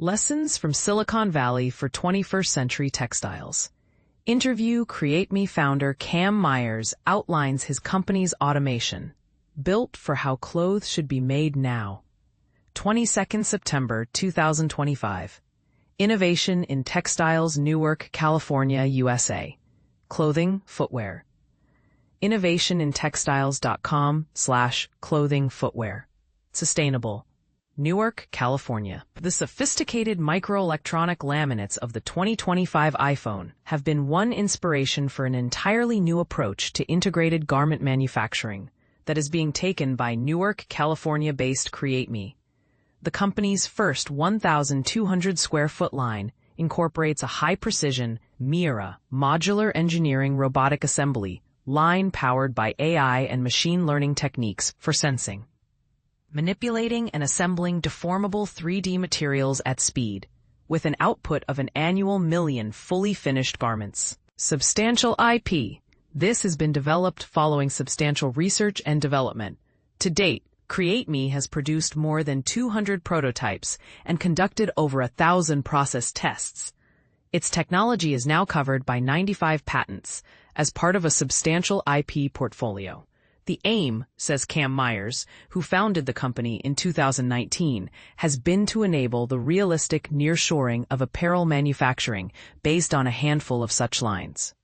Lessons from Silicon Valley for 21st Century Textiles. Interview CreateMe founder Cam Myers outlines his company's automation, built for how clothes should be made now. 22nd September 2025. Innovation in Textiles, Newark, California, USA. Clothing, footwear. innovationintextiles.com/clothing footwear. Sustainable. Newark, California. The sophisticated microelectronic laminates of the 2025 iPhone have been one inspiration for an entirely new approach to integrated garment manufacturing that is being taken by Newark, California-based CreateMe. The company's first 1,200 square foot line incorporates a high-precision Mira modular engineering robotic assembly line powered by AI and machine learning techniques for sensing, manipulating and assembling deformable 3D materials at speed, with an output of an annual million fully finished garments. Substantial IP. This has been developed following substantial research and development. To date, CreateMe has produced more than 200 prototypes and conducted over 1,000 process tests. Its technology is now covered by 95 patents as part of a substantial IP portfolio. The aim, says Cam Myers, who founded the company in 2019, has been to enable the realistic nearshoring of apparel manufacturing based on a handful of such lines.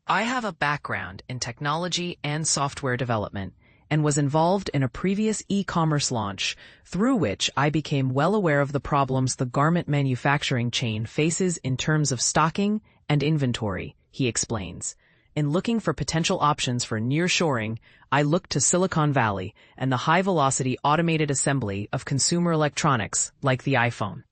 I have a background in technology and software development and was involved in a previous e-commerce launch through which I became well aware of the problems the garment manufacturing chain faces in terms of stocking and inventory, he explains. In looking for potential options for nearshoring, I looked to Silicon Valley and the high-velocity automated assembly of consumer electronics like the iPhone,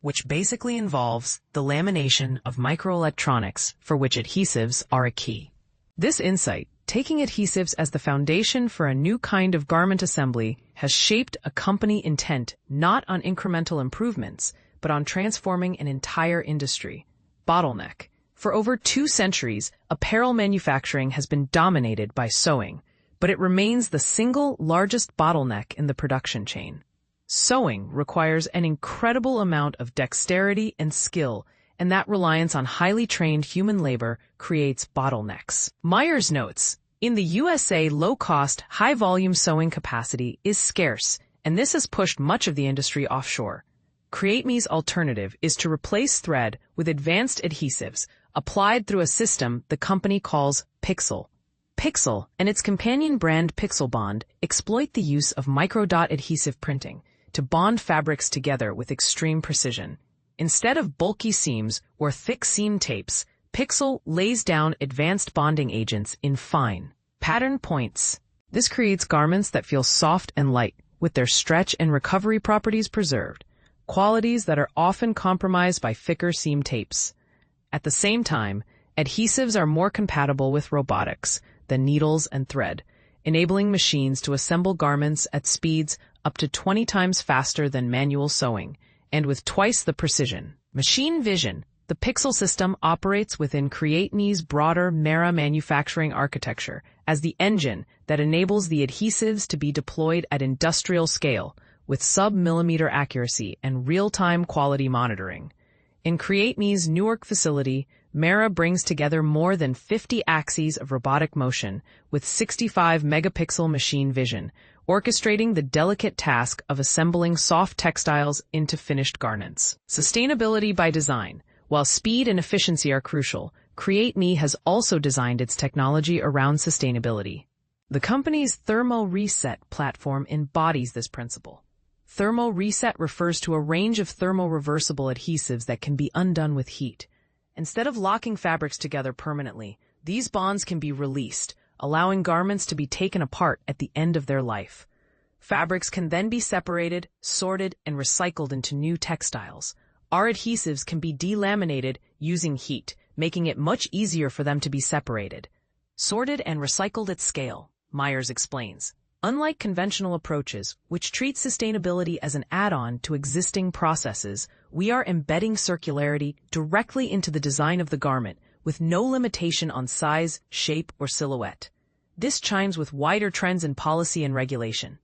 which basically involves the lamination of microelectronics for which adhesives are a key. This insight, taking adhesives as the foundation for a new kind of garment assembly, has shaped a company intent not on incremental improvements, but on transforming an entire industry. Bottleneck. For over 2 centuries, apparel manufacturing has been dominated by sewing, but it remains the single largest bottleneck in the production chain. Sewing requires an incredible amount of dexterity and skill, and that reliance on highly trained human labor creates bottlenecks. Myers notes, in the USA, low-cost, high-volume sewing capacity is scarce, and this has pushed much of the industry offshore. CreateMe's alternative is to replace thread with advanced adhesives applied through a system the company calls Pixel. Pixel and its companion brand Pixel Bond exploit the use of microdot adhesive printing to bond fabrics together with extreme precision. Instead of bulky seams or thick seam tapes, Pixel lays down advanced bonding agents in fine, pattern points. This creates garments that feel soft and light, with their stretch and recovery properties preserved, qualities that are often compromised by thicker seam tapes. At the same time, adhesives are more compatible with robotics than needles and thread, enabling machines to assemble garments at speeds up to 20 times faster than manual sewing, and with twice the precision. Machine vision. The Pixel system operates within CreateMe's broader Mira manufacturing architecture as the engine that enables the adhesives to be deployed at industrial scale with sub-millimeter accuracy and real-time quality monitoring. In CreateMe's Newark facility, Mira brings together more than 50 axes of robotic motion with 65 megapixel machine vision, orchestrating the delicate task of assembling soft textiles into finished garments. Sustainability by design. While speed and efficiency are crucial, CreateMe has also designed its technology around sustainability. The company's Thermo Reset platform embodies this principle. Thermo Reset refers to a range of thermo-reversible adhesives that can be undone with heat. Instead of locking fabrics together permanently, these bonds can be released, allowing garments to be taken apart at the end of their life. Fabrics can then be separated, sorted, and recycled into new textiles. Our adhesives can be delaminated using heat, making it much easier for them to be separated, sorted, and recycled at scale, Myers explains. Unlike conventional approaches, which treat sustainability as an add-on to existing processes, we are embedding circularity directly into the design of the garment, with no limitation on size, shape, or silhouette. This chimes with wider trends in policy and regulation.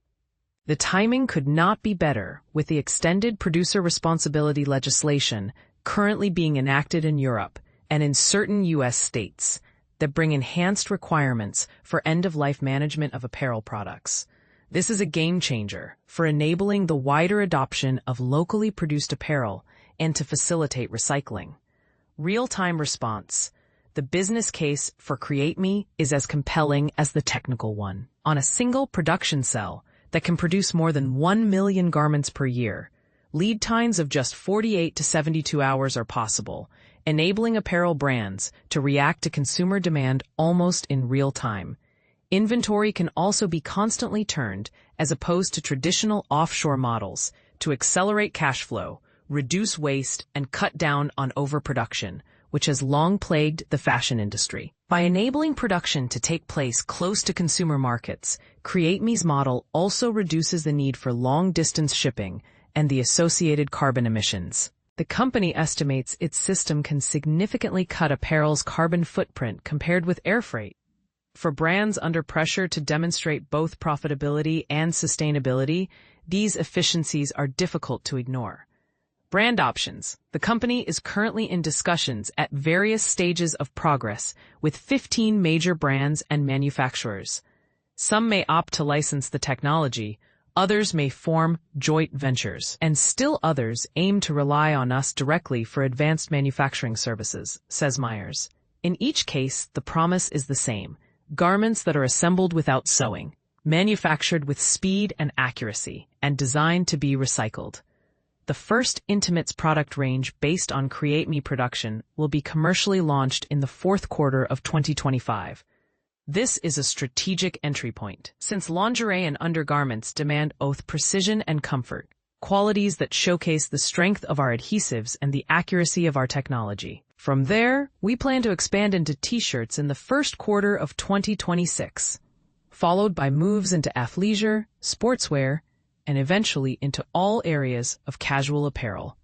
The timing could not be better, with the extended producer responsibility legislation currently being enacted in Europe and in certain U.S. states that bring enhanced requirements for end-of-life management of apparel products. This is a game changer for enabling the wider adoption of locally produced apparel and to facilitate recycling. Real-time response. The business case for CreateMe is as compelling as the technical one. On a single production cell that can produce more than 1 million garments per year, lead times of just 48 to 72 hours are possible, enabling apparel brands to react to consumer demand almost in real time. Inventory can also be constantly turned as opposed to traditional offshore models to accelerate cash flow, reduce waste, and cut down on overproduction, which has long plagued the fashion industry. By enabling production to take place close to consumer markets, CreateMe's model also reduces the need for long-distance shipping and the associated carbon emissions. The company estimates its system can significantly cut apparel's carbon footprint compared with air freight. For brands under pressure to demonstrate both profitability and sustainability, these efficiencies are difficult to ignore. Brand options. The company is currently in discussions at various stages of progress with 15 major brands and manufacturers. Some may opt to license the technology, others may form joint ventures, and still others aim to rely on us directly for advanced manufacturing services, says Myers. In each case, the promise is the same: garments that are assembled without sewing, manufactured with speed and accuracy, and designed to be recycled. The first Intimates product range based on CreateMe production will be commercially launched in the fourth quarter of 2025. This is a strategic entry point, since lingerie and undergarments demand both precision and comfort, qualities that showcase the strength of our adhesives and the accuracy of our technology. From there, we plan to expand into t-shirts in the first quarter of 2026, followed by moves into athleisure, sportswear, and eventually into all areas of casual apparel.